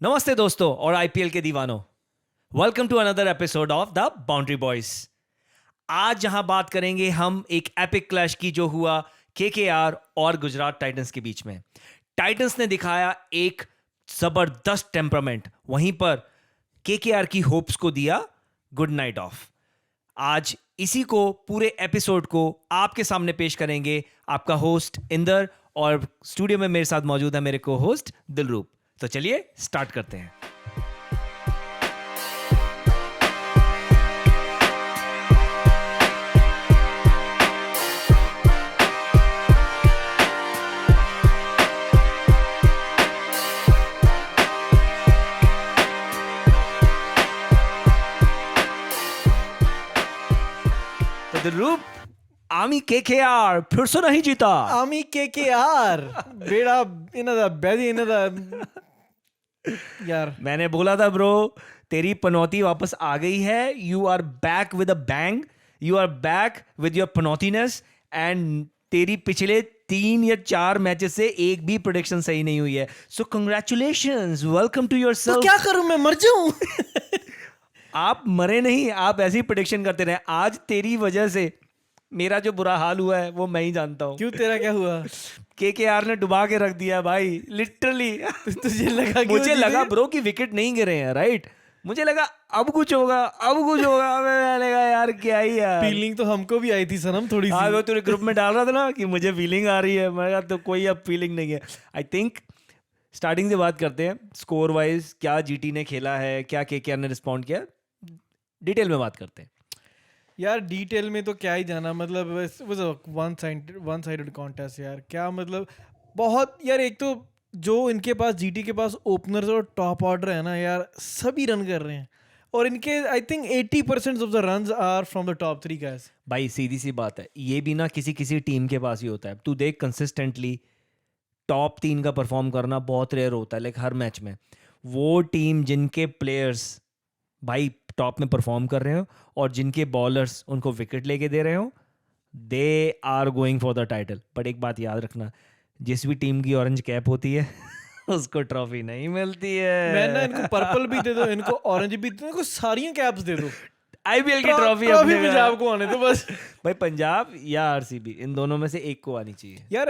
नमस्ते दोस्तों और आईपीएल के दीवानों, welcome to another episode of the boundary boys. आज जहां बात करेंगे हम एक एपिक क्लैश की जो हुआ केकेआर और गुजरात टाइटंस के बीच में। टाइटंस ने दिखाया एक जबरदस्त टेम्परामेंट, वहीं पर केकेआर की होप्स को दिया गुड नाइट ऑफ। आज इसी को पूरे एपिसोड को आपके सामने पेश करेंगे आपका होस्ट इंदर, और स्टूडियो में मेरे साथ मौजूद है मेरे को होस्ट दिलरूप। तो चलिए स्टार्ट करते हैं। तो दिलरूप, आमी केकेआर फिर से नहीं जीता। आमी केकेआर बेड़ा इनदा बैदी इनदा यार। मैंने बोला था ब्रो, तेरी पनौती वापस आ गई है। You are back with a bang, you are back with your पनौतीनेस, एंड तेरी पिछले 3 या 4 मैचेस से एक भी प्रेडिक्शन सही नहीं हुई है। सो कंग्रेचुलेशंस, वेलकम टू तो योरसेल्फ। क्या करूं मैं, मर जाऊं? आप मरे नहीं, आप ऐसी प्रेडिक्शन करते रहे। आज तेरी वजह से मेरा जो बुरा हाल हुआ है वो मैं ही जानता हूँ। क्यों, तेरा क्या हुआ? केकेआर ने डुबा के रख दिया भाई, लिटरली। तुझे लगा कि मुझे लगा ब्रो कि विकेट नहीं गिरे हैं, राइट? मुझे लगा अब कुछ होगा, अब कुछ होगा। मैंने कहा यार क्या ही यार। फीलिंग तो हमको भी आई थी सनम, थोड़ी सी। वो तूने ग्रुप में डाल रहा था ना कि मुझे फीलिंग आ रही है। मैं कहा तो कोई अब फीलिंग नहीं है। आई थिंक स्टार्टिंग से बात करते हैं, स्कोर वाइज क्या जीटी ने खेला है, क्या केकेआर ने रिस्पॉन्ड किया, डिटेल में बात करते हैं। यार डिटेल में तो क्या ही जाना, मतलब was a one sided contest यार। क्या मतलब, बहुत यार। एक तो जो इनके पास जीटी के पास ओपनर्स और टॉप ऑर्डर है ना यार, सभी रन कर रहे हैं। और इनके I think 80% of the runs are from the top 3 guys. भाई सीधी सी बात है, ये भी ना किसी किसी टीम के पास ही होता है। तू देख, कंसिस्टेंटली टॉप 3 का परफॉर्म करना बहुत रेयर होता है, लाइक हर मैच में। वो टीम जिनके प्लेयर्स भाई टॉप में परफॉर्म कर रहे हो और जिनके बॉलर्स उनको विकेट लेके दे रहे हो, they are going for the title. But एक बात याद रखना, जिस भी टीम की ऑरेंज कैप होती है उसको ट्रॉफी नहीं मिलती है। मैं ना इनको पर्पल भी दे दो, इनको ऑरेंज भी दे दो, इनको सारी कैप्स दे दो। आईपीएल की ट्रॉफी पंजाब को आने दो बस। भाई पंजाब या आरसीबी, इन दोनों में से एक को आनी चाहिए यार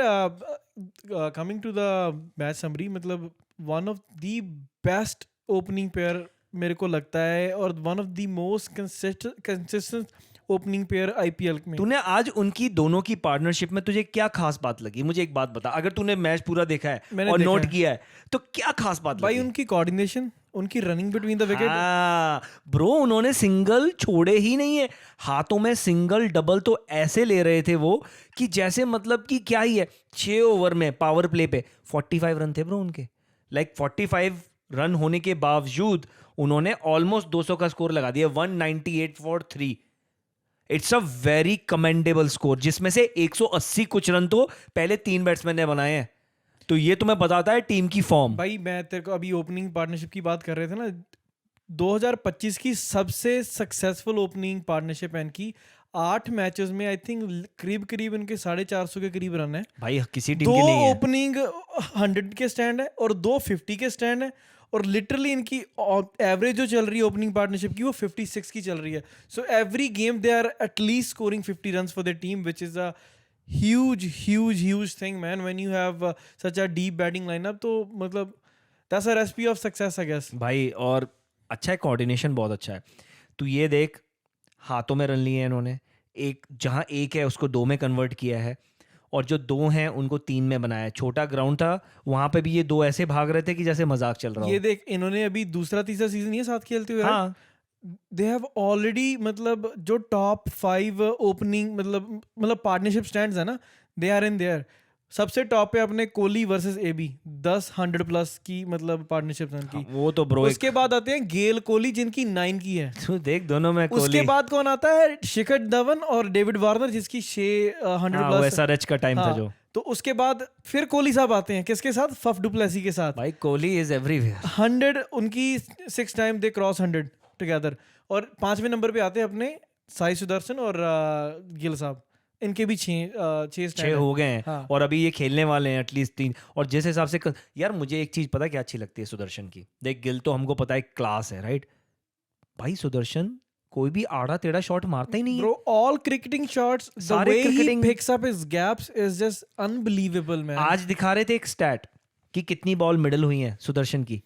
coming to the match summary, मतलब one of the best opening pair मेरे को लगता है, और one of the most consistent opening pair IPL में। तूने आज उनकी दोनों की पार्टनरशिप में तुझे क्या खास बात लगी? मुझे एक बात बता, अगर तूने मैच पूरा देखा है और नोट किया है तो क्या खास बात भाई लगी? उनकी कोऑर्डिनेशन, उनकी running between the wicket. Bro, उन्होंने सिंगल छोड़े ही नहीं है। हाथों में सिंगल डबल तो ऐसे ले रहे थे वो कि जैसे मतलब कि क्या ही है। 6 ओवर में पावर प्ले पे 45 रन थे ब्रो उनके। लाइक 45 रन होने के बावजूद उन्होंने ऑलमोस्ट 200 का स्कोर लगा दिया, 198 for 3। It's a very commendable score, जिसमें से 180 कुछ रन तो पहले 3 बैट्समैन ने बनाए हैं। तो ये तुम्हें बताता है टीम की फॉर्म। भाई मैं तेरे को अभी ओपनिंग पार्टनरशिप की बात कर रहे थे ना, 2025 की सबसे सक्सेसफुल ओपनिंग पार्टनरशिप है इनकी। 8 मैचेस में आई थिंक करीब इनके 450 के करीब रन है। भाई किसी टीम 2 के नहीं है। ओपनिंग 100 के स्टैंड है और 2 50 के स्टैंड है। और लिटरली इनकी एवरेज जो चल रही है ओपनिंग पार्टनरशिप की, वो 56 की चल रही है। So every game they are at least scoring 50 runs for the team, which is a huge thing, man, when you have such a deep batting lineup. तो मतलब that's a recipe of success, I guess. भाई और अच्छा है, coordination बहुत अच्छा है। तू ये देख, हाथों में रन लिए हैं इन्होंने। एक जहां एक है उसको 2 में कन्वर्ट किया है, और जो 2 हैं उनको 3 में बनाया है। छोटा ग्राउंड था, वहां पे भी ये 2 ऐसे भाग रहे थे कि जैसे मजाक चल रहा हो। ये देख, इन्होंने अभी दूसरा तीसरा सीजन ही है साथ खेलते हुए। हाँ, दे हैव ऑलरेडी, मतलब जो टॉप 5 ओपनिंग मतलब पार्टनरशिप स्टैंड्स है ना, दे आर इन देयर। सबसे टॉप पे अपने कोहली वर्सेस एबी, 10 100+ की मतलब पार्टनरशिप है उनकी। वो तो ब्रो। उसके बाद आते हैं गेल कोहली, जिनकी 9 की है। तू देख, दोनों में उसके कोहली। बाद कौन आता है? शिखर धवन और डेविड वार्नर, जिसकी 600+। एसआरएच का टाइम था जो। तो उसके बाद फिर कोहली साहब आते हैं, किसके साथ? फफ डुप्लेसी के साथ। भाई कोहली इज एवरीवेयर। 100 उनकी 6 टाइम दे क्रॉस 100 टुगेदर। और 5वें नंबर पे आते हैं अपने साई सुदर्शन और गिल साहब। इनके भी 6 छह हो गए हैं हाँ। और अभी ये खेलने वाले हैं एटलीस्ट 3 और जिस हिसाब से यार मुझे एक चीज पता क्या अच्छी लगती है सुदर्शन की देख गिल तो हमको पता है क्लास है राइट भाई सुदर्शन कोई भी आड़ा टेढ़ा शॉट मारता ही नहीं है Bro, all cricketing shots, the सारे way cricketing- he picks up his gaps is just unbelievable, man. आज दिखा रहे थे एक स्टैट कि कितनी बॉल मिडल हुई है सुदर्शन की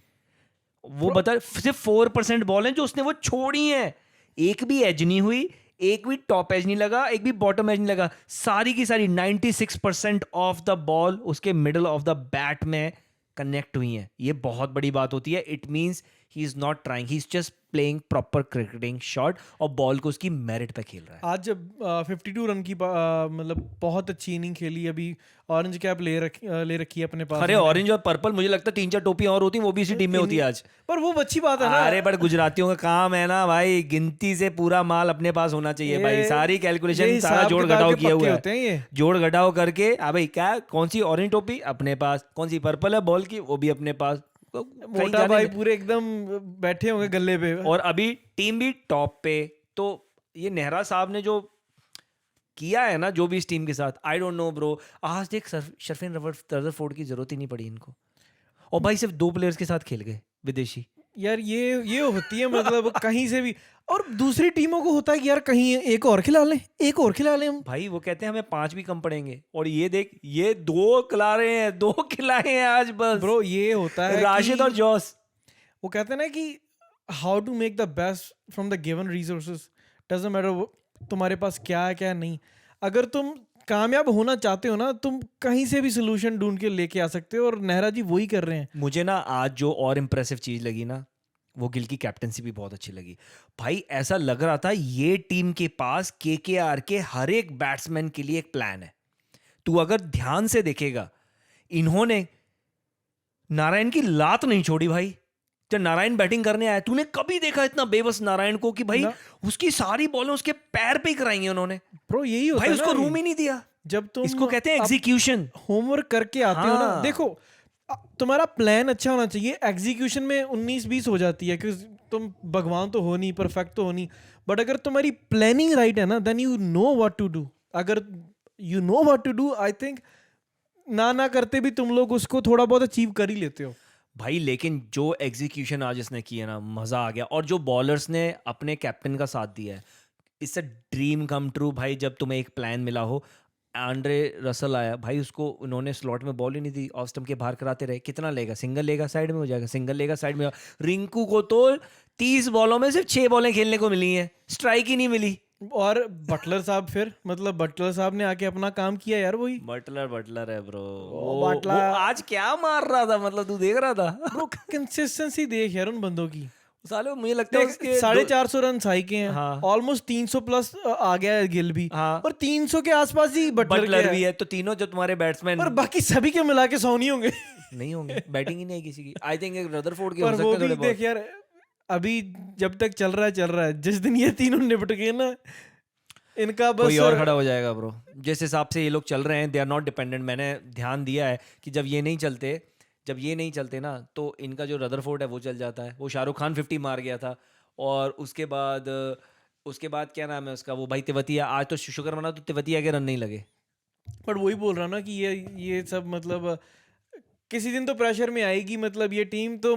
वो बता सिर्फ 4% बॉल है जो उसने वो छोड़ी है एक भी एज नहीं हुई एक भी टॉप एज नहीं लगा एक भी बॉटम एज नहीं लगा सारी की सारी 96% ऑफ द बॉल उसके मिडल ऑफ द बैट में कनेक्ट हुई है ये बहुत बड़ी बात होती है it means he is not trying he is just playing proper cricketing shot और बॉल को उसकी मेरिट पे खेल रहा है आज जब 52 रन की मतलब बहुत अच्छी इनिंग खेली अभी ऑरेंज कैप ले रखी है अपने पास अरे ऑरेंज और पर्पल मुझे लगता है 3-4 टोपियां और होती वो भी इसी टीम में होती है आज पर वो अच्छी बात है ना अरे बट गुजरातियों का काम है ना भाई गिनती से पूरा माल अपने पास होना चाहिए भाई सारी कैलकुलेशन सारा जोड़ घटाव किया हुआ होते हैं ये है जोड़ घटाव करके भाई क्या कौन सी ऑरेंज टोपी अपने पास कौन सी पर्पल है बॉल की वो भी अपने पास मोटा भाई पूरे एकदम बैठे होंगे गले पे और अभी टीम भी टॉप पे तो ये नेहरा साहब ने जो किया है ना जो भी इस टीम के साथ आई डोंट नो ब्रो आज देख शर्फिन रदरफोर्ड की जरूरत ही नहीं पड़ी इनको और भाई सिर्फ 2 प्लेयर्स के साथ खेल गए विदेशी यार ये होती है मतलब कहीं से भी और दूसरी टीमों को होता है कि यार कहीं एक और खिला लें हम भाई वो कहते हैं हमें 5 भी कम पड़ेंगे और ये देख ये 2 खिला रहे हैं 2 खिलाए हैं आज बस ब्रो ये होता है राशिद और जॉस वो कहते हैं ना कि how to make the best from the given resources doesn't matter तुम्हारे पास क्या है क्या नहीं अगर तुम कामयाब होना चाहते हो ना तुम कहीं से भी सोल्यूशन ढूंढ के लेके आ सकते हो और नेहरा जी वही कर रहे हैं मुझे ना आज जो और इम्प्रेसिव चीज लगी ना वो गिल की कैप्टनसी भी बहुत अच्छी लगी भाई ऐसा लग रहा था ये टीम के पास केकेआर के हर एक बैट्समैन के लिए एक प्लान है तू अगर ध्यान से देखेगा इन्होंने नारायण की लात नहीं छोड़ी भाई जब नारायण बैटिंग करने आया तूने कभी देखा इतना बेबस नारायण को कि भाई उसकी सारी बॉलें उसके पैर पे ही कराई हैं उन्होंने ब्रो यही होता भाई है उसको ना रूम ही नहीं दिया जब तुम इसको कहते हैं एग्जीक्यूशन होमवर्क करके आते हो ना हाँ। देखो तुम्हारा प्लान अच्छा होना चाहिए एग्जीक्यूशन में 19-20 हो जाती है क्योंकि तुम भगवान तो हो नहीं परफेक्ट तो हो नहीं बट अगर तुम्हारी प्लानिंग राइट है ना then you know what to do अगर you know what to do I think ना करते भी तुम लोग उसको थोड़ा बहुत अचीव कर ही लेते हो भाई लेकिन जो एग्जीक्यूशन आज इसने किया ना मजा आ गया और जो बॉलर्स ने अपने कैप्टन का साथ दिया है it's a dream come true भाई जब तुम्हें एक प्लान मिला हो आंड्रे रसल आया भाई उसको उन्होंने स्लॉट में बॉल ही नहीं दी ऑफ स्टंप के बाहर कराते रहे कितना लेगा सिंगल लेगा साइड में हो जाएगा सिंगल लेगा साइड में रिंकू को तो 30 बॉलों में सिर्फ 6 बॉलें खेलने को मिली हैं स्ट्राइक ही नहीं मिली और बटलर साहब फिर मतलब बटलर साहब ने आके अपना काम किया यार वही बटलर है ब्रो बटलर वो आज क्या मार रहा था मतलब तू देख रहा था ब्रो कंसिस्टेंसी देख यार उन बंदों की साले मुझे लगता है उसके 450 रन साई के हैं हाँ। ऑलमोस्ट 300 प्लस आ गया है गिल भी हाँ। और 300 के आसपास ही बटलर भी है तो तीनों जो तुम्हारे बैट्समैन और बाकी सभी के मिला के 100 नहीं होंगे नहीं होंगे बैटिंग ही नहीं है किसी की आई थिंक एक रदरफोर्ड के हो पर सकते वो हैं भी थोड़े देख यार अभी जब तक चल रहा है जिस दिन ये तीनों निपट गए ना इनका बस कोई और खड़ा हो जाएगा ब्रो जिस हिसाब से ये लोग चल रहे हैं दे आर नॉट डिपेंडेंट मैंने ध्यान दिया है कि जब ये नहीं चलते ना तो इनका जो रदरफोर्ड है वो चल जाता है वो शाहरुख खान 50 मार गया था और उसके बाद क्या नाम है उसका वो भाई तिवतिया आज तो शुक्र मना तो तिवतिया के रन नहीं लगे पर वही बोल रहा ना कि ये सब मतलब किसी दिन तो प्रेशर में आएगी मतलब ये टीम तो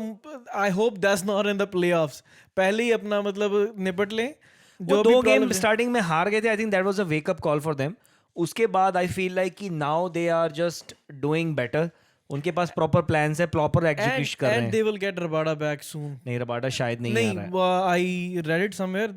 I hope that's not in the playoffs पहले ही अपना मतलब निपट लें जो 2 गेम स्टार्टिंग में हार गए थे I think that was a wake up call for them उसके बाद आई फील लाइक कि now they are just doing better उनके पास प्रॉपर प्लान्स है प्रॉपर एग्जीक्यूट कर रहे हैं and they will get Rabada back soon नहीं रबाडा शायद नहीं आ रहा है I read it somewhere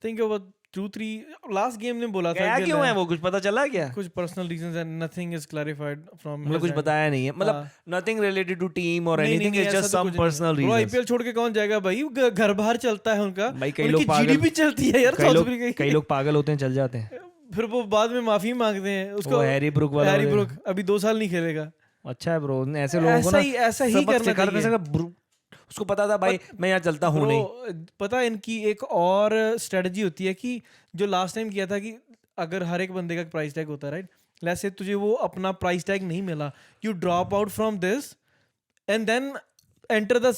think about 2-3 last game ने बोला था क्या क्यों है वो कुछ पता चला क्या कुछ personal reasons and nothing is clarified from मतलब कुछ बताया नहीं है मतलब नथिंग रिलेटेड टू टीम और anything is just some personal reasons IPL छोड़ के कौन जाएगा भाई घर बाहर चलता है उनका भाई कई लोग पागल जीडीपी चलती है यार साउथ अफ्रीका की कई लोग पागल होते हैं चल जाते हैं फिर वो बाद में माफी मांगते हैं उसको हैरी ब्रुक वाला हैरी ब्रुक अभी 2 साल नहीं खेलेगा अच्छा है ब्रो ऐसे लोगों को ना ऐसा ही करना चाहिए उसको पता था भाई मैं यहाँ चलता हूँ नहीं पता इनकी एक और स्ट्रेटजी होती है कि जो लास्ट टाइम किया था कि अगर हर एक बंदे का प्राइस टैग होता है राइट लेट्स से तुझे वो अपना प्राइस टैग नहीं मिला you drop out from this and then enter the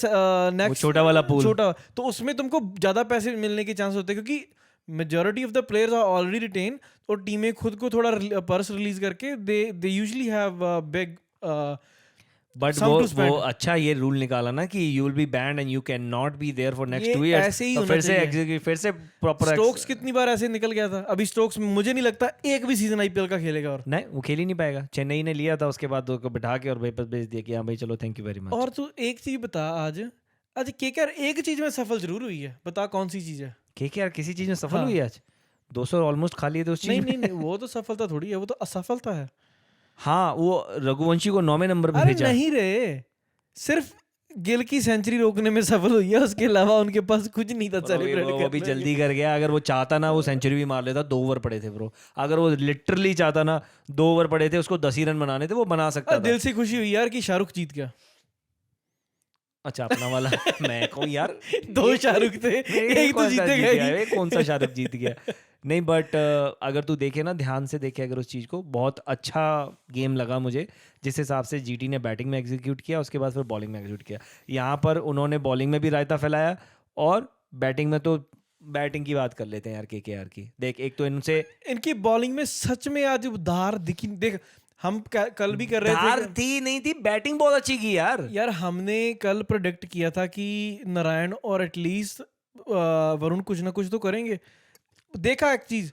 next छोटा वाला पूल छोटा तो उसमें तुमको ज्यादा पैसे मिलने के चांस होते हैं क्योंकि majority of the players are already retain, और टीमें खुद को थोड़ा पर्स रिलीज करके they usually have big but Some to वो spend. अच्छा ये रूल निकाला ना कि you will be banned and you can not be there for next ये 2 इयर्स। ऐसे ही तो होना फिर से चाहिए। फिर से प्रॉपर स्टोक्स कितनी बार ऐसे निकल गया था, अभी स्टोक्स मुझे नहीं लगता एक भी सीजन आईपीएल का खेलेगा। और नहीं वो खेल ही नहीं पाएगा। चेन्नई ने लिया था, उसके बाद उसको बिठा के और वापस भेज दिया कि हाँ भाई चलो थैंक यू वेरी मच। और तू एक चीज बता, आज आज केकेआर एक चीज में सफल जरूर हुई है, बता कौन सी चीज है? केकेआर किसी चीज में सफल हाँ। हुई आज? 200 ऑलमोस्ट खा लिए थे उस चीज नहीं में। नहीं नहीं, वो तो सफलता थोड़ी है, वो तो असफलता है। हाँ वो रघुवंशी को 9वें नंबर पे अरे भेजा। नहीं रे, सिर्फ गिल की सेंचुरी रोकने में सफल हुई है, उसके अलावा उनके पास कुछ नहीं था Bro, सेलिब्रेट वो भी जल्दी कर गया। अगर वो चाहता ना वो सेंचुरी भी मार लेता। 2 ओवर पड़े थे ब्रो। अगर वो लिटरली चाहता ना 2 ओवर पड़े थे, उसको 10 ही रन बनाने थे, वो बना सकता था। दिल से खुशी हुई यार कि शाहरुख जीत गया। अच्छा अपना वाला मैं कहूँ यार 2 शाहरुख थे, एक तो कौन सा जीते जीत गए। गया है? कौन सा शाहरुख जीत गया? नहीं बट अगर तू देखे ना, ध्यान से देखे अगर उस चीज़ को, बहुत अच्छा गेम लगा मुझे जिस हिसाब से जीटी ने बैटिंग में एग्जीक्यूट किया, उसके बाद फिर बॉलिंग में एग्जीक्यूट किया। यहाँ पर उन्होंने बॉलिंग में भी रायता फैलाया और बैटिंग में तो बैटिंग की बात कर लेते हैं यार केकेआर की। देख एक तो इनसे इनकी बॉलिंग में सच में आज धार दिखी। देख हम कल भी कर रहे धार थे थी नहीं थी, बैटिंग बहुत अच्छी की यार। यार, हमने कल प्रोडिक्ट किया था कि नारायण और एटलीस्ट वरुण कुछ ना कुछ तो करेंगे। देखा एक चीज,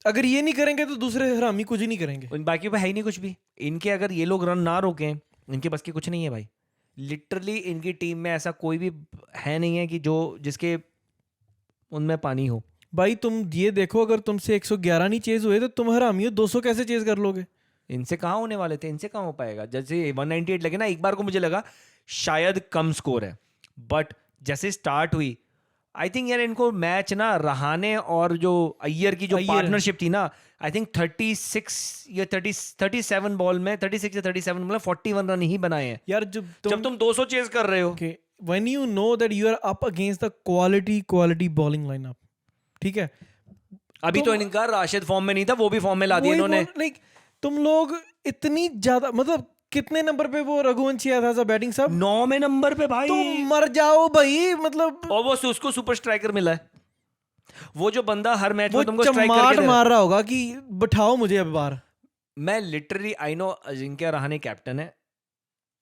अगर ये नहीं करेंगे तो दूसरे हरामी कुछ ही नहीं करेंगे। उन बाकी पे है ही नहीं कुछ भी। इनके अगर ये लोग रन ना रोकें, इनके बस की कुछ नहीं है भाई। लिटरली इनकी टीम में ऐसा कोई भी है नहीं है कि जो जिसके उनमें पानी हो। भाई तुम ये देखो, अगर तुमसे 111 नहीं चेज हुए तो तुम हरामी हो 200 कैसे चेज कर लोगे? इनसे कहाँ होने वाले थे, इनसे कहाँ हो पाएगा। जैसे 198 लगे ना, एक बार को मुझे लगा शायद कम स्कोर है, बट जैसे स्टार्ट हुई आई थिंक यार इनको मैच ना रहाने और जो अय्यर की जो अय्यर। पार्टनरशिप थी ना, आई थिंक 36 या 37 बॉल में 36 या 37 मतलब 41 रन ही बनाए हैं। यार जब तुम 200 चेज कर रहे हो। when you know that you are up against the quality bowling lineup, ठीक है? अभी तो इनका राशिद फॉर्म में नहीं था, वो भी फॉर्म में ला दिया इन्होंने। लाइक तुम लोग इतनी ज्यादा, मतलब कितने नंबर पे वो रघुवंशी आया था बैटिंग सब? 9वें नंबर पे भाई। तो मर जाओ भाई, मतलब और वो उसको सुपर स्ट्राइकर मिला है। वो जो बंदा हर मैच वो में तुमको स्ट्राइक चमाट करके मार रहा होगा कि बिठाओ मुझे अब बार। मैं literally I know Ajinkya Rahane captain है,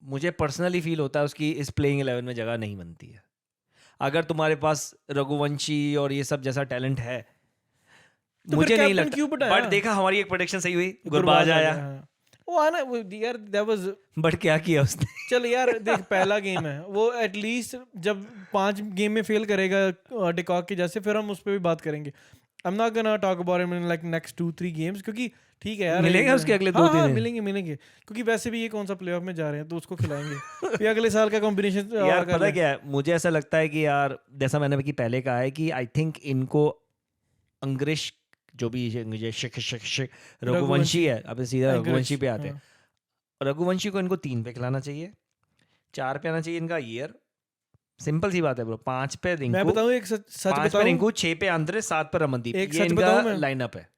मुझे पर्सनली फील होता है उसकी इस प्लेइंग 11 में जगह नहीं बनती है। अगर तुम्हारे पास रघुवंशी और ये सब जैसा टैलेंट है, तो मुझे फिर नहीं कैप्टन क्यों लगता। बिठाया? बट देखा हमारी एक प्रेडिक्शन सही हुई, गुरबाज आया। हाँ। वो आना यार, that was बट क्या किया उसने? चल यार देख, पहला गेम है वो, एटलीस्ट जब 5 गेम में फेल करेगा डिकॉक के जैसे, फिर हम उस पर भी बात करेंगे। I'm not gonna talk about him in like next 2-3 games, क्योंकि ठीक है यार, मिलेंगे उसके अगले हाँ, 2-3 हाँ, दिन। मिलेंगे क्योंकि वैसे भी ये कौन सा प्लेऑफ में जा रहे हैं तो उसको खिलाएंगे। फिर अगले साल का कॉम्बिनेशन यार पता क्या है, मुझे ऐसा लगता है कि यार जैसा मैंने कि पहले कहा है कि आई थिंक इनको अंग्रेश जो भी रघुवंशी है, अब सीधा रघुवंशी पे आते हैं। रघुवंशी को इनको 3 पे खिलाना चाहिए, 4 पे आना चाहिए इनका ईयर। सिंपल सी बात है ब्रो। 5 पे रिंकू, मैं बताऊं एक सच 5 पे बताऊं, रिंकू, 6 पे आंद्रे, 7 पे रमनदीप। एक ये सच इनका बताऊं मैं? लाइनअप है।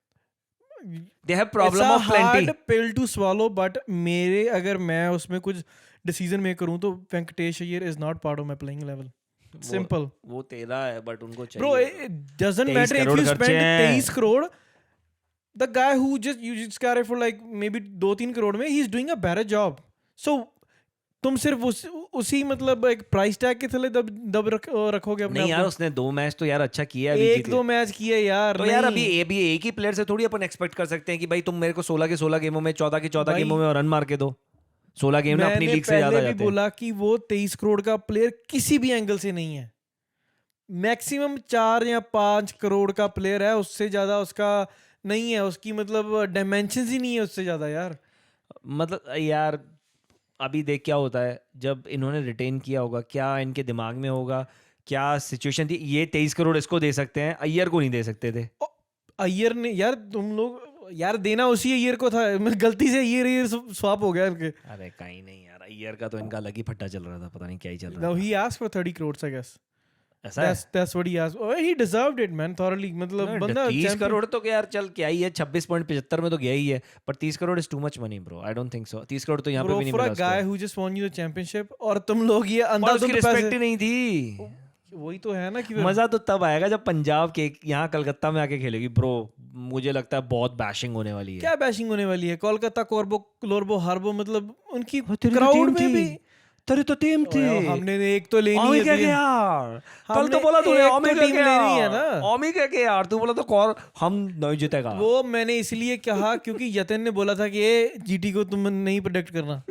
They have problem of hard plenty. Pill to swallow, but मेरे अगर मैं उसमें कुछ डिसीजन मेक करूं तो Venkatesh Iyer is not part of my playing level. Simple वो तेरा है बट उनको चाहिए। Bro, it doesn't 23 matter if crore you खर्चे spend हैं। 23 crore, the guy who you just got it for like maybe 2-3 crore में, he's doing a better job. So तुम सिर्फ उसी मतलब एक प्राइस टैग के थले दब रखोगे अपने नहीं यार, आप उसने 2 मैच तो यार अच्छा किया है को। अभी एक दो मैच किए यार, तो यार नहीं। अभी एक ही प्लेयर से थोड़ी अपन एक्सपेक्ट कर सकते हैं कि भाई तुम मेरे को 16 के 16 गेमों में 14 के 14 भाई, गेमों में रन मार के दो। 16 गेम ना अपनी मैंने लीग से ज्यादा पहले भी जाते हैं। बोला कि वो 23 करोड़ का प्लेयर किसी भी एंगल से नहीं है। मैक्सिमम 4 या 5 करोड़ का प्लेयर है, उससे ज्यादा उसका नहीं है। उसकी मतलब डायमेंशंस ही नहीं है उससे ज्यादा यार। मतलब यार अभी देख क्या होता है, जब इन्होंने रिटेन किया होगा, क्या इनके दिमाग में होगा, क्या सिचुएशन थी। ये 23 करोड़ इसको दे सकते हैं, अय्यर को नहीं दे सकते थे। अय्यर ने यार, तुम लोग यार देना उसी अय्यर को था, मैं गलती से अय्यर स्वाप हो गया इनके। अरे कहीं नहीं यार, अय्यर का तो इनका अलग ही फट्टा चल रहा था, पता नहीं क्या ही चल रहा Now था। he asked for 30 crores, I guess. ऐसा है? That's what he asked. Oh, he deserved it, man, thoroughly. मतलब बंदा 30 champion- करोड़ तो यार चल क्या ही है, 26.75 में तो गया ही है, पर 30 crore is too much money bro. I don't think so. 30 crore तो यहाँ पे Bro, भी नहीं for मिला a guy उसको। who just won you the championship, और तुम लोग ये और अंदाज़ उसकी रिस्पेक्ट ही नहीं थी। वही तो है ना कि मजा तो तब आएगा जब पंजाब के यहाँ कलकत्ता में आके खेलेगी ब्रो। मुझे लगता है बहुत बैशिंग होने वाली है। क्या बैशिंग होने वाली है? कोलकाता कोरबो क्लोरबो हार्बो, मतलब उनकी तेरी तो क्राउड टीम में थी। भी तेरी तो टीम थी। ओए, हमने एक तो लेनी ओमी है कह के दिया। यार, कल हमने तो बोला तूने एक ओमी तो कह टीम के लेनी है यार, ना। ओमी कह के यार, तू बोला तो कौर हम नहीं जीतेगा। वो मैंने इसलिए कहा क्योंकि यतिन ने बोला था कि ये जीटी को तुम नहीं प्रोटेक्ट करना,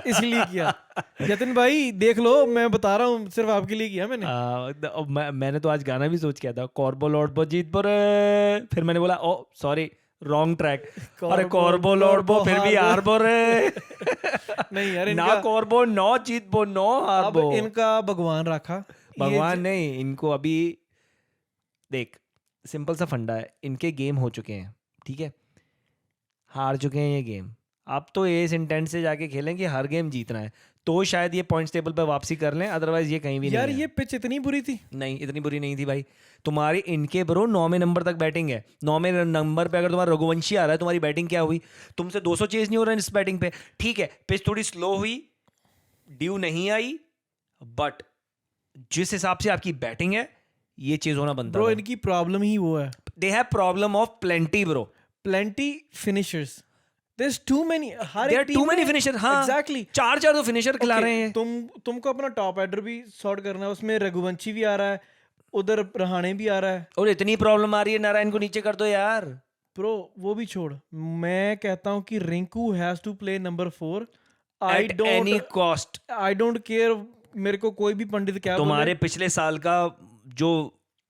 इसलिए किया। यतिन भाई देख लो, मैं बता रहा हूँ, सिर्फ आपके लिए किया मैंने। मैंने तो आज गाना भी सोच किया था, कॉर्बो लॉर्डबो जीत बोरे। फिर मैंने बोला ओ सॉरी रॉन्ग ट्रैक। अरे कॉर्बो लॉर्डबो फिर भी हार बोरे। नहीं यार, ना इनका कॉर्बो नो जीत बो नो हार अब बो। इनका भगवान रखा। भगवान नहीं, इनको अभी देख सिंपल सा फंडा है, इनके गेम हो चुके हैं, ठीक है, हार चुके हैं ये गेम। अब तो इस इंटेंट से जाके खेलें कि हर गेम जीतना है, तो शायद ये पॉइंट्स टेबल पर वापसी कर लें, अदरवाइज ये कहीं भी यार नहीं है। ये पिच इतनी बुरी थी? नहीं इतनी बुरी नहीं थी भाई। तुम्हारी इनके ब्रो 9वें नंबर तक बैटिंग है। 9वें नंबर पे अगर तुम्हारा रघुवंशी आ रहा है, तुम्हारी बैटिंग क्या हुई? तुमसे 200 चेज नहीं हो रहा है इस बैटिंग पे, ठीक है, पिच थोड़ी स्लो हुई, ड्यू नहीं आई, बट जिस हिसाब से आपकी बैटिंग है ये चीज होना बनता ब्रो है। इनकी प्रॉब्लम ही वो है, they have problem of plenty bro. Plenty finishers, there is too many. हर देयर एक टू टीम मेनी में फिनिशर। हाँ एग्जैक्टली, चार तो फिनिशर खिला रहे हैं। तुमको अपना टॉप एडर भी सॉर्ट करना है, उसमें रघुवंशी भी आ रहा है, उधर रहाणे भी आ रहा है। और इतनी प्रॉब्लम आ रही है, नारायण को नीचे कर दो यार। ब्रो वो भी छोड़, मैं कहता हूँ कि Rinku has to play number 4। I at any cost. Don't care, मेरे को कोई भी पंडित क्या तुम्हारे बोले, पिछले साल का जो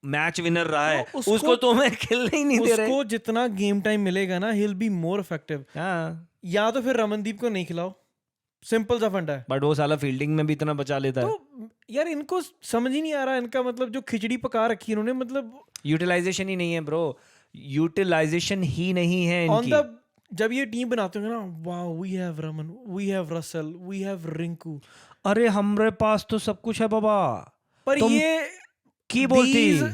मैच विनर रहा है उसको- उसको तुम्हें खेलने ही नहीं दे रहे। उसको जितना गेम टाइम मिलेगा ना, he will be more effective. हाँ या तो फिर रमनदीप को नहीं खिलाओ, सिंपल सा फंडा है। बट वो साला फील्डिंग में भी इतना बचा लेता है। तो यार इनको समझ ही नहीं आ रहा, इनका मतलब जो खिचड़ी पका रखी है इन्होंने, मतलब यूटिलाइजेशन ही नहीं है ब्रो, यूटिलाइजेशन ही नहीं है ऑन इनकी। द, जब ये टीम बनाते होंगे ना, wow we have Raman, we have Russell, we have Rinku, अरे हमारे पास तो सब कुछ है बाबा। पर तुम ये की बोलती these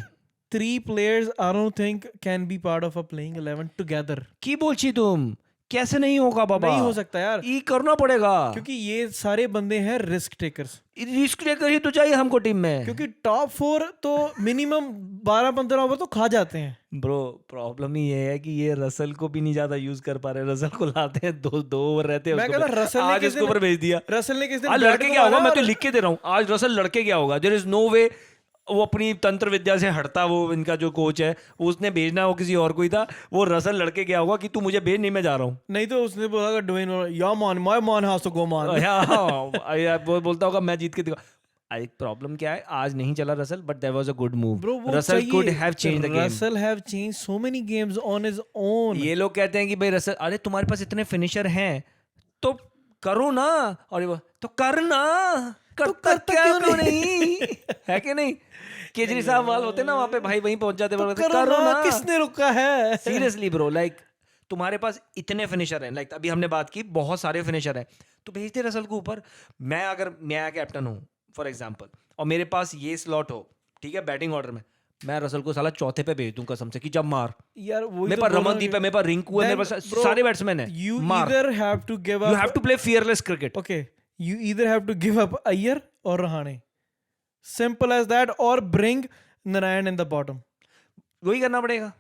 3 players I don't think can be part of a playing 11 together। की बोलची तुम, कैसे नहीं होगा बाबा? नहीं हो सकता यार, ये करना पड़ेगा क्योंकि ये सारे बंदे हैं रिस्क टेकर्स। रिस्क लेकर ही तो चाहिए हमको टीम में। क्योंकि टॉप 4 तो मिनिमम 12-15 ओवर तो खा जाते हैं। ब्रो प्रॉब्लम ही ये है कि ये रसल को भी नहीं ज्यादा यूज कर पा रहे। रसल को लाते हैं, दो ओवर रहते हैं मैं उसको कहता पे। रसल ने आज किस उसके ऊपर भेज दिया। रसल ने किस दिन आज बैट लड़के को क्या होगा, मारा मैं तो और- लिख के दे रहा हूँ, आज रसल लड़के क्या होगा। देयर इज नो वे वो अपनी तंत्र विद्या से हटता, वो इनका जो कोच है उसने भेजना, वो किसी और को ही था। वो रसल लड़के क्या होगा कि तू मुझे भेज, नहीं मैं जा रहा हूँ। नहीं तो उसने बोला डोइन, या मान माय मान हैज टू गो मान। वो बोलता होगा मैं जीत के दिखा। प्रॉब्लम क्या है, आज नहीं चला Russell, but there was a good move. Bro वो Russell could have change the game. Russell have change so many games on his own. ये लोग कहते हैं कि भाई रसल, अरे तुम्हारे पास इतने फिनिशर हैं तो करो ना, और ये तो करना, करता क्यों नहीं है कि नहीं? केजरी साहब वाल होते ना वहां पे, भाई वहीं पहुंच जाते, तो करो ना। किसने रुका है? सीरियसली ब्रो, लाइक तुम्हारे पास इतने फिनिशर हैं, लाइक अभी हमने बात की बहुत सारे फिनिशर हैं, तो भेज दे रसल को ऊपर। मैं कैप्टन हूँ फॉर एग्जांपल, और मेरे पास ये स्लॉट हो, ठीक है, बैटिंग ऑर्डर में, मैं रसल को साला चौथे पे भेज दूं कसम से कि जब मार। यार वही मेरे तो पास बोल रहा हूँ रमनदीप है, मेरे पास रिंकू है, Then, मेरे पास bro, सारे बैट्समैन है। you मार। either have to give You up, have to play fearless cricket. okay, you either have to give up Iyer or Rahane, simple as that, or bring Narayan in the bottom। वही करना पड़ेगा,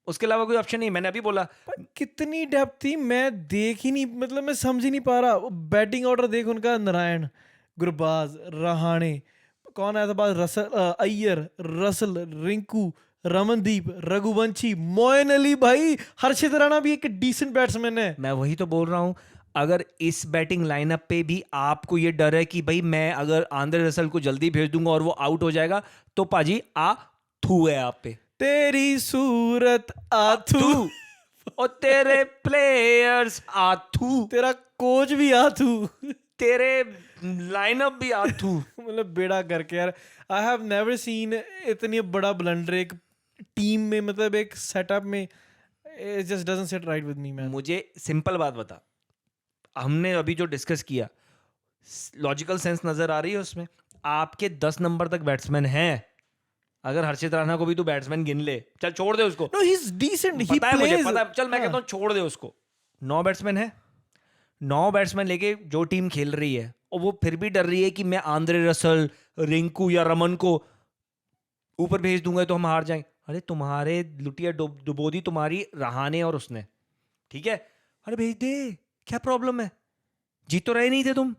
उसके अलावा कोई option नहीं। मैंने अभी बोला पर कितनी डेप्थ थी, मैं देख ही नहीं, मतलब मैं समझ ही नहीं पा रहा। बैटिंग ऑर्डर देख उनका, नारायण, गुरबाज, रहाणे, कौन आया था बाद, रसल, अय्यर, रसल, रिंकू, रमनदीप, रघुवंशी, मोइन अली, भाई हर्षित राणा भी एक डिसेंट बैट्समैन है। मैं वही तो बोल रहा हूँ, अगर इस बैटिंग लाइनअप पे भी आपको ये डर है कि भाई मैं अगर आंद्रे रसल को जल्दी भेज दूंगा और वो आउट हो जाएगा, तो पाजी आ थू है आप पे। तेरी सूरत आथू, और तेरे प्लेयर्स आथू, तेरा कोच भी आथू, तेरे लाइनअप भी आथू। मतलब बेड़ा करके यार। आई हैव नेवर सीन इतनी बड़ा ब्लंडर एक टीम में, मतलब एक सेटअप में। It just doesn't sit right with me man. मुझे सिंपल बात बता, हमने अभी जो डिस्कस किया, लॉजिकल सेंस नजर आ रही है उसमें? आपके 10 नंबर तक बैट्समैन हैं, अगर हर्षित राणा को भी तू बैट्समैन गिन ले, चल छोड़ दे उसको, नो ही इज डिसेंट, ही पता है मुझे, प्लेज। पता है, चल मैं कहता हूँ छोड़ दे उसको। 9 बैट्समैन है, 9 बैट्समैन लेके जो टीम खेल रही है, और वो फिर भी डर रही है कि मैं आंद्रे रसल, रिंकू या रमन को ऊपर भेज दूंगा तो हम हार जाएंगे। अरे तुम्हारे लुटिया डुबो दी तुम्हारी रहाने और उसने, ठीक है, अरे भेज दे, क्या प्रॉब्लम है, जीत तो रहे नहीं थे तुम।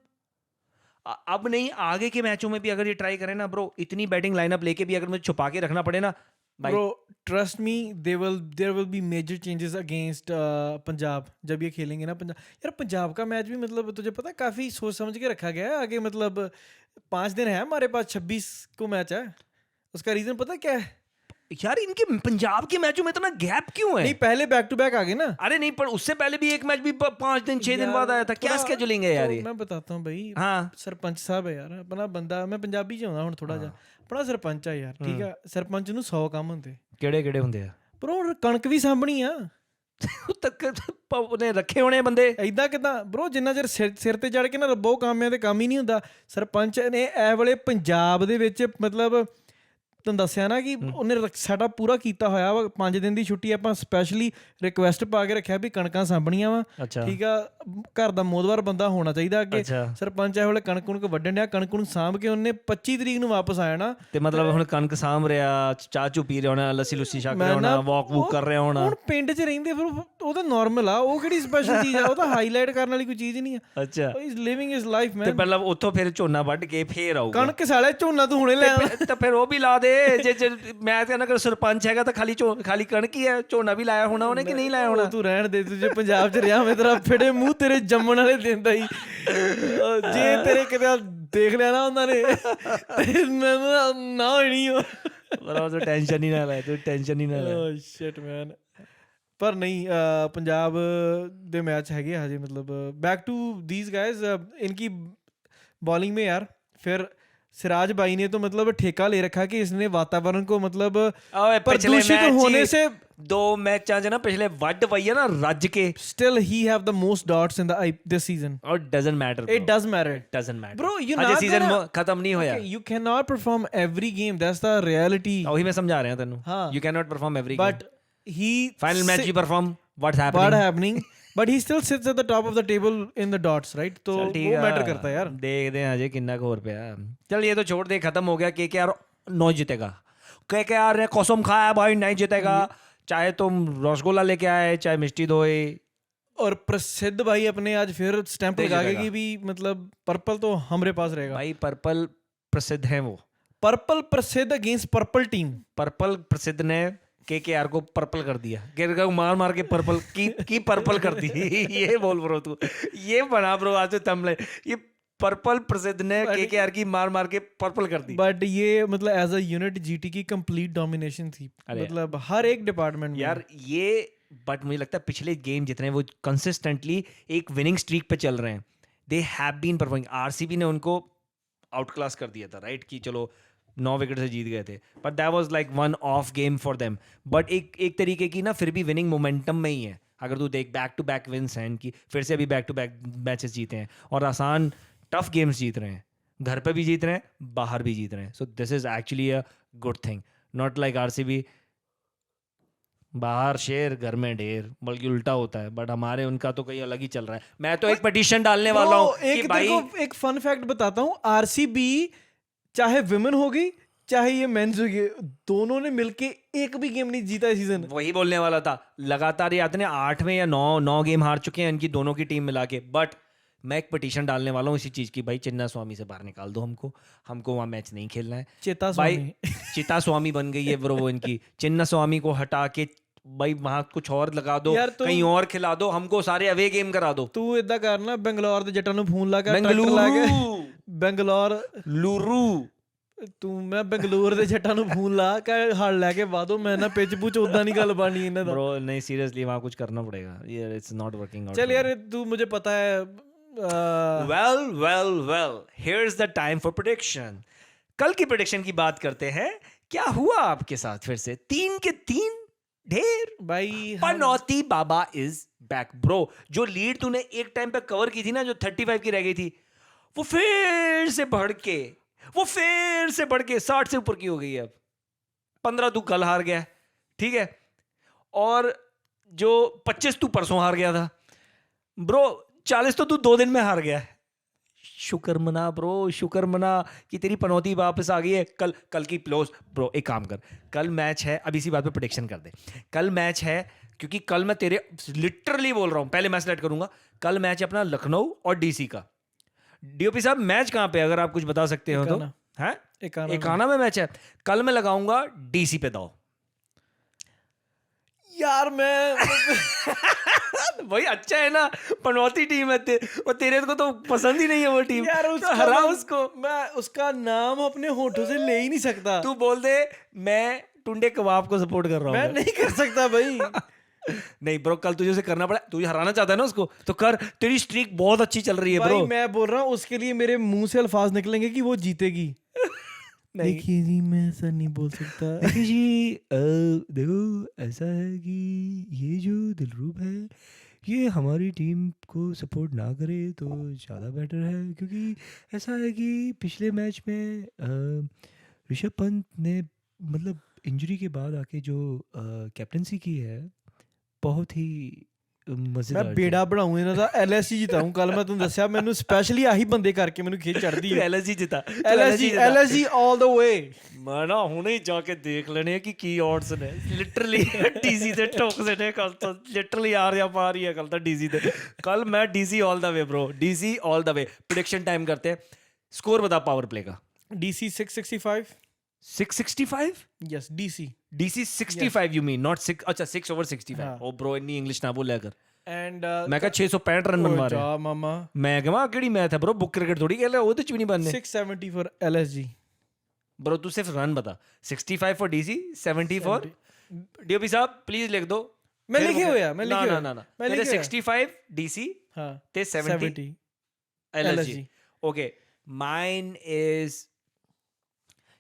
अब नहीं, आगे के मैचों में भी अगर ये ट्राई करें ना ब्रो, इतनी बैटिंग लाइनअप लेके भी अगर मुझे छुपा के रखना पड़े ना भाई, Bro, trust me, there will be major changes against Punjab जब ये खेलेंगे ना। पंजाब यार, पंजाब का मैच भी मतलब तुझे पता है काफी सोच समझ के रखा गया है आगे। मतलब 5 दिन है हमारे पास, 26 को मैच है। उसका रीजन पता क्या है? यार इनके पंजाब के मैचों में इतना गैप क्यों है? नहीं, पहले बैक टू बैक आ गए ना। अरे नहीं, पर उससे पहले भी एक मैच भी 5 दिन 6 दिन बाद आया था। क्या थोड़ा- स्केजुलिंग है यार तो ये? मैं बताता हूँ भाई, हाँ ਸਰਪੰਚ ਸਾਹਿਬ ਹੈ ਯਾਰ, ਆਪਣਾ ਬੰਦਾ। ਮੈਂ ਪੰਜਾਬੀ ਚ ਆਉਂਦਾ ਹੁਣ ਥੋੜਾ ਜਿਹਾ। ਆਪਣਾ ਸਰਪੰਚ ਆ ਯਾਰ, ਠੀਕ ਆ। ਸਰਪੰਚ ਨੂੰ 100 ਕੰਮ ਹੁੰਦੇ, ਕਿਹੜੇ ਕਿਹੜੇ ਹੁੰਦੇ ਆ? ਪਰ ਉਹ ਕਣਕ ਵੀ ਸਾਂਭਣੀ ਆ। ਤੱਕ ਉਹਨੇ ਰੱਖੇ ਹੋਣੇ ਬੰਦੇ। ਐਦਾਂ ਕਿਦਾਂ ਬ్రో, ਜਿੰਨਾ ਚਿਰ ਸਿਰ ਤੇ ਚੜ ਕੇ ਨਾ ਰੱਬੋ ਕਾਮਿਆਂ ਤੇ ਕੰਮ ਹੀ ਨਹੀਂ ਹੁੰਦਾ। ਸਰਪੰਚ ਨੇ ਇਹ ਵੇਲੇ ਪੰਜਾਬ ਦੇ ਵਿੱਚ ਮਤਲਬ ਤੁਹਾਨੂੰ ਦੱਸਿਆ ਨਾ ਕਿ ਉਹਨੇ ਸਾਡਾ ਪੂਰਾ ਕੀਤਾ ਹੋਇਆ ਵਾ। 5 ਦਿਨ ਦੀ ਛੁੱਟੀ ਆਪਾਂ ਸਪੈਸ਼ਲੀ ਰਿਕੁਐਸਟ ਪਾ ਕੇ ਰੱਖਿਆ ਵੀ ਕਣਕਾਂ ਸਾਂਭਣੀਆਂ ਵਾ, ਅੱਛਾ ਠੀਕ ਆ। ਘਰ ਦਾ ਮੋਦਵਾਰ ਬੰਦਾ ਹੋਣਾ ਚਾਹੀਦਾ ਅੱਗੇ। ਅੱਛਾ ਸਰਪੰਚ ਇਹ ਵੇਲੇ ਕਣਕ ਕੁਣਕ ਵੱਢਣ ਡਿਆ, ਕਣਕ ਨੂੰ ਸਾਂਭ ਕੇ ਉਹਨੇ 25 ਤਰੀਕ ਨੂੰ ਵਾਪਸ ਆ ਜਾਣਾ। ਤੇ ਮਤਲਬ ਹੁਣ ਕਣਕ ਸਾਂਭ ਰਿਹਾ, ਚਾਹ ਚੂ ਪੀ ਰਿਹਾ ਹੋਣਾ, ਲੱਸੀ ਲੁੱਸੀ ਛਕ ਰਿਹਾ ਹੋਣਾ, ਵਾਕ ਵੂਕ ਕਰ ਰਿਹਾ ਹੋਣਾ। ਹੁਣ ਪਿੰਡ 'ਚ ਰਹਿੰਦੇ ਫਿਰ ਉਹ ਤਾਂ ਨਾਰਮਲ ਆ। ਉਹ ਕਿਹੜੀ ਸਪੈਸ਼ਲ ਚੀਜ਼ ਆ? ਉਹ ਤਾਂ ਹਾਈਲਾਈਟ ਕਰਨ ਵਾਲੀ ਕੋਈ ਚੀਜ਼ ਹੀ ਨਹੀਂ ਆ। ਅੱਛਾ, ਇਜ਼ ਲਿਵਿੰਗ ਹਿਸ ਲਾਈਫ ਤੇ ਮੈਨ। ਮਤਲਬ ਉੱਥੋਂ ਫਿਰ ਝੋਨਾ ਵੱਢ ਕੇ ਫੇਰ ਆਊਗਾ। ਕਣਕ ਸਾਲੇ ਝੋਨਾ ਤੂੰ ਹੁਣੇ ਲੈ ਆਉਣਾ। ਤਾਂ ਫਿਰ ਉਹ ਵੀ ਲਾ ਦੇ। ਜੇ ਮੈਂ ਕਹਿੰਦਾ ਕਿ ਸਰਪੰਚ ਹੈਗਾ ਤਾਂ ਖਾਲੀ ਕਣਕ ਹੀ ਹੈ, ਝੋਨਾ ਵੀ ਲਾਇਆ ਹੋਣਾ ਉਹਨੇ ਕਿ ਨਹੀਂ ਲਾਇਆ ਹੋਣਾ? ਤੂੰ ਰਹਿਣ ਦੇ, ਤੂੰ ਜੇ ਪੰਜਾਬ 'ਚ ਰਿਹਾ ਮੈਂ ਤੇਰਾ ਫੇੜੇ ਮੂੰਹ ਤੇਰੇ ਜੰਮਣ ਵਾਲੇ ਦਿਨ ਦਾ ਹੀ। ਜੇ ਤੇਰੇ ਕਿਤੇ ਦੇਖ ਲਿਆ ਨਾ ਉਹਨਾਂ ਨੇ ਤੇ ਨਾ ਹੋਣੀ ਉਹ। ਤੂੰ ਟੈਨਸ਼ਨ ਹੀ ਨਾ ਲੈ, ਤੂੰ ਟੈਨਸ਼ਨ ਹੀ ਨਾ ਲੈ। ਓ ਸ਼ਿਟ ਮੈਨ। ਪਰ ਨਹੀਂ, ਪੰਜਾਬ ਦੇ ਮੈਚ ਹੈਗੇ ਹਜੇ। मतलब बैक टू दीज गाइज, इनकी बॉलिंग में यार फिर सिराज भाई ने तो मतलब ठेका ले रखा कि इसने वातावरण को मतलब प्रदूषित होने से 2 ਮੈਚਾਂ 'ਚ ਨਾ ਪਿਛਲੇ ਵੱਢ ਪਈ ਹੈ ਨਾ ਰੱਜ ਕੇ। still he have the most dots in the this season. ਔਰ doesn't matter It does matter. doesn't matter Bro, you Ajay not season gonna- ਖਤਮ ਨਹੀਂ ਹੋਇਆ। Okay, you cannot perform every game. That's the reality. ਉਹੀ ਮੈਂ ਸਮਝਾ ਰਿਹਾ ਤੈਨੂੰ। ਹਾਂ। You cannot perform every game. But he Final match you perform, what's what happening? happening? But he still sits at the top of the table in the dots, right? तो वो matter करता है यार। देखते हैं अजय कितना का और पिया। चल ये तो छोड़ दे, खत्म हो गया। केकेआर नहीं जीतेगा। केकेआर ने कसम खाया भाई नहीं जीतेगा, चाहे तुम रसगुल्ला लेके आए चाहे मिष्टी दोए। और प्रसिद्ध भाई अपने आज फिर स्टैंप लगा के कि भी मतलब पर्पल तो हमारे पास रहेगा भाई। पर्पल प्रसिद्ध है वो। पर्पल प्रसिद्ध अगेंस्ट पर्पल टीम। पर्पल प्रसिद्ध ने केकेआर को पर्पल कर दिया। केकेआर को मार मार के पर्पल की पर्पल कर दी। ये बोल ब्रो तू, ये बना ब्रो आज थंबनेल। ये पर्पल प्रसिद्ध ने केकेआर की मार मार के पर्पल कर दी। बट ये मतलब एज अ यूनिट जीटी की कंप्लीट डोमिनेशन थी, मतलब हर एक डिपार्टमेंट में यार ये। बट मुझे लगता है पिछले गेम जितने वो कंसिस्टेंटली एक विनिंग स्ट्रीक पे चल रहे हैं। They have been performing. RCB ने उनको आउट क्लास कर दिया था, राइट, कि चलो 9 विकेट से जीत गए थे, but that was like one of game for them. But एक तरीके की ना फिर भी विनिंग मोमेंटम में ही है। अगर तू देख बैक टू बैक विन्स हैं कि फिर से अभी बैक टू बैक मैचेस जीते हैं और आसान टफ गेम्स जीत रहे हैं। घर पे भी जीत रहे हैं, बाहर भी जीत रहे हैं। So this is actually a good thing, not like RCB बाहर शेर घर में ढेर, बल्कि उल्टा होता है। बट हमारे उनका तो कहीं अलग ही चल रहा है। मैं तो एक पिटीशन डालने वाला हूँ कि भाई एक फन फैक्ट बताता हूँ। आरसीबी चाहे विमेन होगी चाहे ये मेंस होगी, दोनों ने मिलके एक भी गेम नहीं जीता इस सीजन। वही बोलने वाला था। लगातार ये आते हैं 8 में या 9 गेम हार चुके हैं इनकी दोनों की टीम मिला के। बट मैं एक पिटीशन डालने वाला हूँ इसी चीज की, भाई चिन्ना स्वामी से बाहर निकाल दो हमको वहाँ मैच नहीं खेलना है। चेता भाई स्वामी चिता स्वामी बन गई है ब्रो वो इनकी। चिन्ना स्वामी को हटा के भाई वहां कुछ और लगा दो, कहीं और खिला दो, हमको सारे अवे गेम करा दो। तू इदा करना, बेंगलोर दे जट्टां नूं फोन ला के बेंगलोर लुरू तू मैं बेंगलोर दे जट्टां नूं फोन ला के हल लेके वादो मैं ना पिच पुच उदा नहीं गल बानी इन्हां दा। ब्रो नहीं सीरियसली वहां कुछ करना पड़ेगा यार, इट्स नॉट वर्किंग आउट। चल यार तू मुझे पता है। Well here's the time for prediction. कल की प्रेडिक्शन की बात करते हैं। क्या हुआ आपके साथ? फिर से 3 के 3 ढेर भाई। पनौती बाबा इज बैक ब्रो। जो लीड तूने एक टाइम पे कवर की थी ना, जो 35 की रह गई थी, वो फिर से बढ़ के 60 से ऊपर की हो गई है। अब 15 तू कल हार गया, ठीक है, और जो 25 तू परसों हार गया था ब्रो, 40 तो तू 2 दिन में हार गया है। शुक्र मना ब्रो, शुक्र मना कि तेरी पनौती वापस आ गई है। कल की क्लोज ब्रो, एक काम कर, कल मैच है, अब इसी बात पे प्रेडिक्शन कर दे। कल मैच है, क्योंकि कल मैं तेरे लिटरली बोल रहा हूँ, पहले मैं सेलेक्ट करूंगा। कल मैच है अपना लखनऊ और डीसी का। डीओपी साहब मैच कहाँ पे, अगर आप कुछ बता सकते हो तो? एकाना। है एकाना एकाना में मैच है। कल मैं लगाऊंगा डीसी पे दाव। यार मैं भाई अच्छा है ना, पनौती टीम है और तेरे को तो पसंद ही नहीं है वो टीम। यार तो उसका हरा मैं- उसको। मैं उसका नाम अपने होठों से ले ही नहीं सकता। तू बोल दे मैं टुंडे कबाब को सपोर्ट कर रहा मैं हूँ। नहीं कर सकता भाई। नहीं ब्रो, कल तुझे उसे करना पड़ा, तुझे हराना चाहता है ना उसको, तो कर। तेरी स्ट्रीक बहुत अच्छी चल रही है भाई ब्रो। मैं बोल रहा हूँ उसके लिए मेरे मुंह से अल्फाज निकलेंगे कि वो जीतेगी। नहीं देखिए जी मैं ऐसा नहीं बोल सकता। देखिए जी, देखो ऐसा है कि ये जो दिलरूब है, ये हमारी टीम को सपोर्ट ना करे तो ज़्यादा बेटर है, क्योंकि ऐसा है कि पिछले मैच में ऋषभ पंत ने मतलब इंजरी के बाद आके जो कैप्टनसी की है, बहुत ही मैं मज़ेदार थी। बेड़ा बढ़ाऊं ਇਹਨਾਂ ਦਾ LSG ਜਿਤਾऊं। ਕੱਲ ਮੈਂ ਤੁਹਾਨੂੰ ਦੱਸਿਆ ਮੈਨੂੰ ਸਪੈਸ਼ਲੀ ਆਹੀ ਬੰਦੇ ਕਰਕੇ ਮੈਨੂੰ ਖੇਚ ਚੜਦੀ तू ਹੈ। LSG जिता, LSG all the way। मैं ना हुणे ही जाके देख लेने कि की odds ने लिटरली डीसी से ठोक देने कल तो, लिटरली आ रही पा रही है कल तो डीसी से। कल मैं DC all the way bro, DC all the way. Prediction time करते हैं, स्कोर बता पावर प्ले का। DC 665। 665? Yes DC। DC 65 you mean, not 6? अच्छा 6/65। हाँ। ओ ब्रो इतनी इंग्लिश ना बोलिया कर। एंड मैं कहा 665 रन बनवा रहे जा मामा। मैं कहा केड़ी मैथ है ब्रो, बुक क्रिकेट थोड़ी खेल रहा है, वो तो भी नहीं बनने 670 फॉर LSG। ब्रो। तू सिर्फ रन बता। 65 फॉर डीसी, 70 फॉर डीओपी साहब, प्लीज लिख दो। मैं फिर लिखे वो- हुए मैं ना लिखे ना हुए ना ना मैं तेरे लिखे हुए 65 डीसी हाँ ते 70 LSG। ओके, माइन इज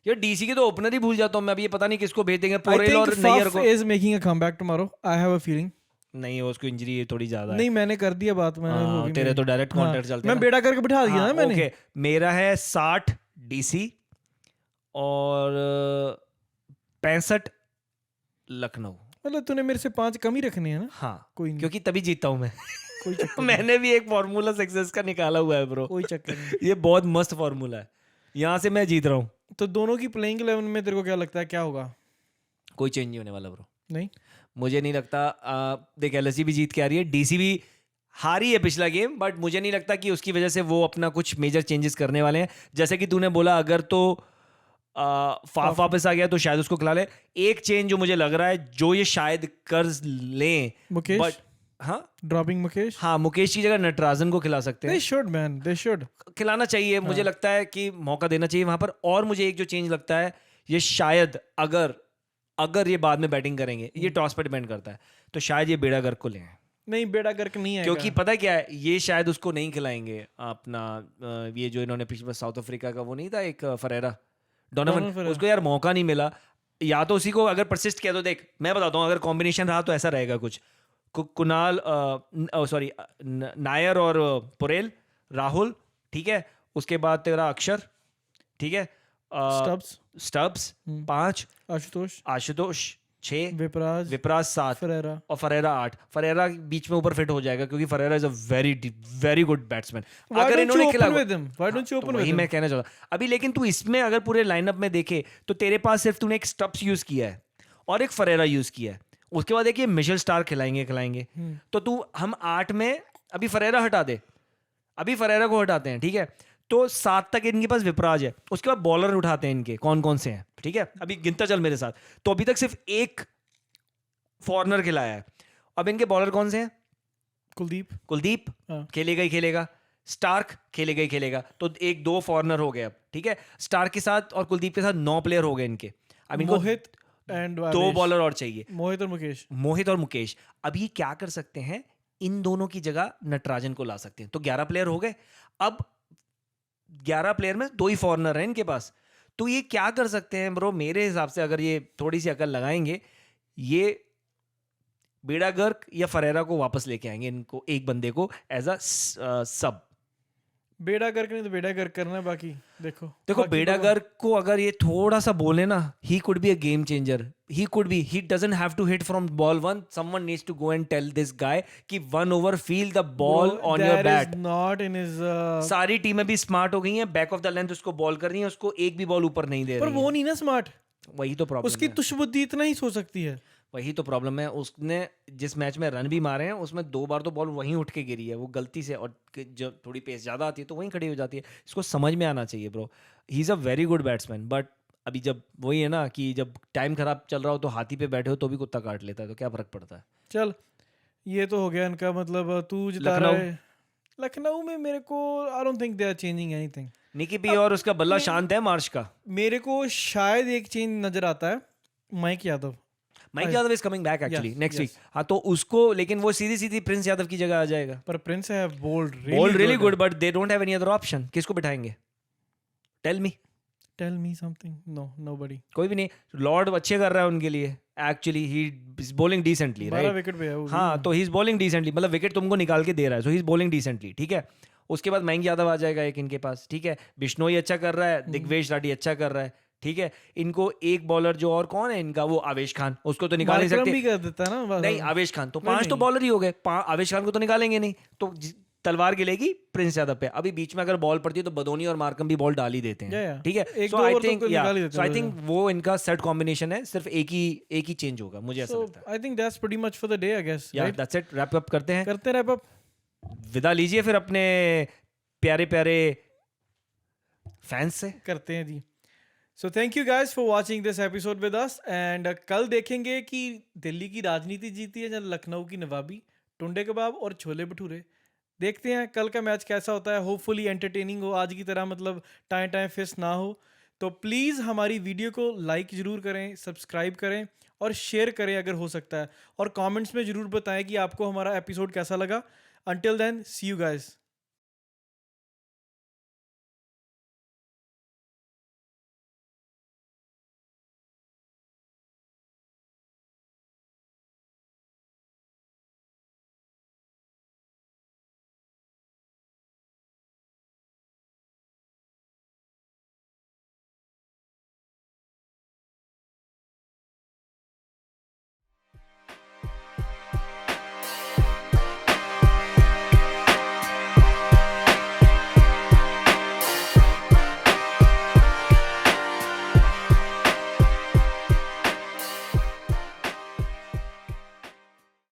यार डीसी के तो ओपनर ही भूल जाता हूं मैं। अभी ये पता नहीं किसको भेज देंगे, I पोरेल think और नैयर Faf को। is making a comeback tomorrow. I have a feeling। नहीं, उसको इंजरी थोड़ी ज्यादा है। नहीं मैंने कर दिया बात। मैं हाँ, होगी तेरे मेरी। तो डायरेक्ट हाँ, कॉन्ट्रैक्ट चलते मैं हैं बेड़ा करके बिठा दिया ना मैंने। ओके, मेरा है 60 डीसी और 65 लखनऊ। मतलब तूने मेरे से 5 कम ही रखने हैं ना। हाँ कोई नहीं। क्योंकि तभी जीता हूं मैं। कोई चक्कर नहीं। मैंने भी एक फॉर्मूला सक्सेस का निकाला हुआ है ब्रो। कोई चक्कर नहीं। ये बहुत मस्त फॉर्मूला है, यहाँ से मैं जीत रहा हूँ। तो दोनों की प्लेइंग 11 में तेरे को क्या लगता है क्या होगा? कोई चेंज नहीं होने वाला ब्रो। नहीं मुझे नहीं लगता। देख एलएसजी भी जीत के आ रही है, डीसी भी हारी है पिछला गेम, बट मुझे नहीं लगता कि उसकी वजह से वो अपना कुछ मेजर चेंजेस करने वाले हैं। जैसे कि तूने बोला अगर तो फाफ वापस आ गया तो शायद उसको खिला ले। एक चेंज जो मुझे लग रहा है जो ये शायद कर लें, मुकेश। बट हाँ ड्रॉपिंग मुकेश। हाँ, मुकेश की जगह नटराजन को खिला सकते दे हैं। Should man, they should. खिलाना चाहिए, मुझे लगता है कि मौका देना चाहिए वहां पर। और मुझे एक जो चेंज लगता है, ये शायद अगर ये बाद में बैटिंग करेंगे, ये टॉस पर डिपेंड करता है, तो शायद ये बेड़ा गर्क को लें। नहीं बेड़ा गर्क नहीं है क्योंकि पता क्या है, ये शायद उसको नहीं खिलाएंगे अपना ये जो इन्होंने पिछले साउथ अफ्रीका का वो नहीं था एक फरेरा डोनोवन, उसको यार मौका नहीं मिला। या तो उसी को अगर परसिस्ट किया तो देख मैं बताता हूँ, अगर कॉम्बिनेशन रहा तो ऐसा रहेगा कुछ कुणाल सॉरी नायर और पोरेल, राहुल, ठीक है, उसके बाद तेरा अक्षर, ठीक है, स्टब्स 5, आशुतोष 6, विपराज 7 और फरेरा 8। फरेरा बीच में ऊपर फिट हो जाएगा क्योंकि Ferreira is a very good batsman. अगर इन्होंने खिला वही मैं कहना चाहता अभी। लेकिन तू इसमें अगर पूरे लाइनअप में देखे तो तेरे पास सिर्फ तूने एक स्टब्स यूज किया है और एक फरेरा यूज किया है, उसके बाद देखिए मिशेल स्टार खिलाएंगे। तो तू हम 8 में अभी फरेरा हटा दे, अभी फरेरा को हटाते हैं, ठीक है, तो 7 तक इनके पास विपराज है, उसके बाद बॉलर उठाते हैं इनके कौन कौन से हैं, ठीक है, अभी गिनता चल मेरे साथ। तो अभी तक सिर्फ एक फॉरनर खिलाया है। अब इनके बॉलर कौन से हैं? कुलदीप खेलेगा ही खेलेगा, स्टार्क खेलेगा ही खेलेगा, तो 1-2 फॉरनर हो गए अब, ठीक है। स्टार्क के साथ और कुलदीप के साथ 9 प्लेयर हो गए इनके। अब इनको मोहित एंड 2 बॉलर और चाहिए, मोहित और मुकेश। अब ये क्या कर सकते हैं, इन दोनों की जगह नटराजन को ला सकते हैं, तो 11 प्लेयर हो गए। अब 11 प्लेयर में 2 ही फॉरनर हैं इनके पास, तो ये क्या कर सकते हैं ब्रो, मेरे हिसाब से अगर ये थोड़ी सी अकल लगाएंगे, ये बेड़ा गर्क या फरेरा को वापस लेके आएंगे, इनको एक बंदे को एज अ सब। बेड़ा गर्क नहीं तो बेड़ा गर्क करना है, बाकी देखो देखो बेड़ा गर्क को अगर ये थोड़ा सा बोले ना, he could be a game changer. He doesn't have to hit from ball one. Someone needs to go and tell this guy कि 1 over feel the ball on your bat. Not in his सारी टीमें भी smart हो गई हैं, back of the length उसको ball कर रही है, उसको एक भी बॉल ऊपर नहीं दे पर रही वो है. नहीं ना स्मार्ट, वही तो प्रॉब्लम उसकी है. तुष्बुद्धि इतना ही सोच सकती है. वही तो प्रॉब्लम है. उसने जिस मैच में रन भी मारे हैं उसमें 2 बार तो बॉल वहीं उठ के गिरी है, वो गलती से. और जब थोड़ी पेस ज़्यादा आती है तो वहीं खड़ी हो जाती है. इसको समझ में आना चाहिए bro. He is a very good batsman, but अभी जब वही है ना कि जब टाइम खराब चल रहा हो तो हाथी पे बैठे हो तो भी कुत्ता काट लेता है, तो क्या फर्क पड़ता है. चल ये तो हो गया इनका, मतलब तू जिता रहा है. लखनऊ में मेरे को I don't think they are changing anything. Nicky P और उसका बल्ला शांत है मार्श का. मेरे को शायद एक चेंज नजर आता है, Mike Yadav. Mike Yadav is coming back actually next week. हाँ तो उसको, लेकिन वो सीधी सीधी प्रिंस यादव की जगह आ जाएगा. पर प्रिंस है bold really good, but they don't have any other option. किसको बिठाएंगे? Tell me something. नोबडी. कोई भी नहीं. लॉर्ड अच्छे कर रहा है उनके लिए actually. He is bowling decently, 12 wicket पे है वो. हाँ तो ही इज बॉलिंग डिसेंटली, मतलब विकेट तुमको निकाल के दे रहा है, सो ही इज बॉलिंग डिसेंटली. ठीक है. उसके बाद मयंक यादव आ जाएगा एक इनके पास. ठीक है. बिश्नोई अच्छा कर रहा है, दिग्वेश राठी अच्छा कर रहा है. ठीक है. इनको एक बॉलर जो और कौन है इनका, वो आवेश खान, उसको तो निकाल नहीं सकते. भी कर देता ना. नहीं आवेश खान तो 5 तो बॉलर ही हो गए. आवेश खान को तो निकालेंगे नहीं, तो तलवार गिलेगी प्रिंस यादव पे. अभी बीच में अगर बॉल पड़ती है तो बदोनी और मार्कम भी बॉल डाल ही देते हैं. ठीक है. सो आई थिंक वो इनका सेट कॉम्बिनेशन है. सिर्फ एक ही चेंज होगा, मुझे ऐसा लगता है. I think that's pretty much for the day I guess. Yeah that's it. Wrap up करते हैं. Wrap up. विदा लीजिए फिर अपने प्यारे प्यारे फैंस से. करते हैं जी. So thank you guys for watching this episode with us. And कल देखेंगे कि दिल्ली की राजनीति जीती है या लखनऊ की नवाबी, टुंडे कबाब और छोले भटूरे. देखते हैं कल का मैच कैसा होता है. होपफुली एंटरटेनिंग हो, आज की तरह मतलब टाइम फिस्ट ना हो. तो प्लीज़ हमारी वीडियो को लाइक ज़रूर करें, सब्सक्राइब करें और शेयर करें अगर हो सकता है. और कमेंट्स में ज़रूर बताएं कि आपको हमारा एपिसोड कैसा लगा. Until then see you guys.